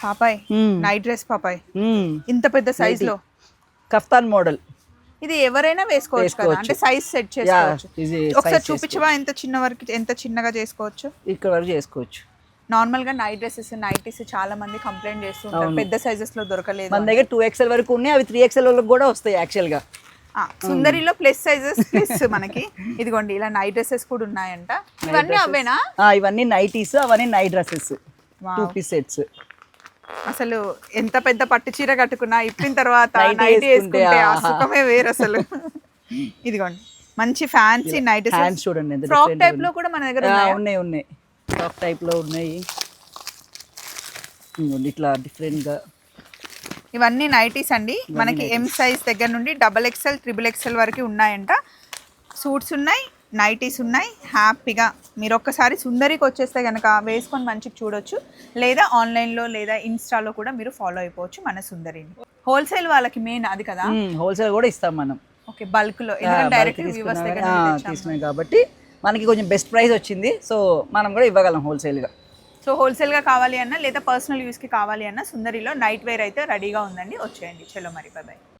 పాపాయ్ night dress పాపాయ్ ఇంత పెద్ద size లో కఫ్తాన్ మోడల్. ఇది ఎవరైనా వేసుకోవచ్చు కదా, అంటే సైజ్ సెట్ చేసుకోవచ్చు. ఒకసారి చూపించవా ఎంత చిన్నగా చేసుకోవచ్చు? ఇక్కడ వరకు చేసుకోవచ్చు. నార్మల్ గా నైట్ డ్రెస్సెస్ నైటీస్ చాలా మంది కంప్లైంట్ చేస్తుంటారు పెద్ద సైజెస్ లో దొరకలేదు. మన దగ్గర 2XL వరకు ఉన్నాయి, అవి 3XL వరకు కూడా వస్తాయి యాక్చువల్ గా. సుందరిలో ప్లస్ సైజెస్ ప్లస్ మనకి ఇదిగోండి ఇలా నైట్ డ్రెస్సెస్ కూడా ఉన్నాయంట. ఇవన్నీ అవేనా? ఇవన్నీ నైటీస్, అవన్నీ నైట్ డ్రెస్సెస్ 2 పీస్ సెట్స్. అసలు ఎంత పెద్ద పట్టు చీర కట్టుకున్నా ఇప్పిన తర్వాత నైట్ వేసుకుంటే ఆ సుఖమే వేరు అసలు. ఇదిగోండి మంచి ఫ్యాన్సీ నైట్ డ్రెస్ చూడండి, ఫ్రాక్ టైప్ లో కూడా మన దగ్గర ఉన్నాయి. ఫ్రాక్ టైప్ లో ఉన్నాయి ఇట్లా డిఫరెంట్ గా. ఇవన్నీ నైటీస్ అండి, మనకి M సైజ్ దగ్గర నుండి XXL, XXL వరకు ఉన్నాయంట. సూట్స్ ఉన్నాయి, నైటీస్ ఉన్నాయి. హ్యాపీగా మీరు ఒక్కసారి సుందరికి వచ్చేస్తే కనుక వేసుకొని మంచిగా చూడొచ్చు, లేదా ఆన్లైన్లో లేదా ఇన్స్టాలో కూడా మీరు ఫాలో అయిపోవచ్చు మన సుందరిని. హోల్సేల్ వాళ్ళకి మెయిన్ అది కదా, హోల్సేల్ కూడా ఇస్తాం మనం. ఓకే, బల్క్ లో డైరెక్ట్ వ్యూవర్స్ దగ్గర తీసుకున్నాం కాబట్టి మనకి కొంచెం బెస్ట్ ప్రైస్ వచ్చింది, సో మనం కూడా ఇవ్వగలం హోల్సేల్గా. సో హోల్సేల్గా కావాలి అన్నా లేదా పర్సనల్ యూస్కి కావాలి అన్నా సుందరిలో నైట్ వేర్ అయితే రెడీగా ఉందండి, వచ్చేయండి. చలో మరి బాయ్.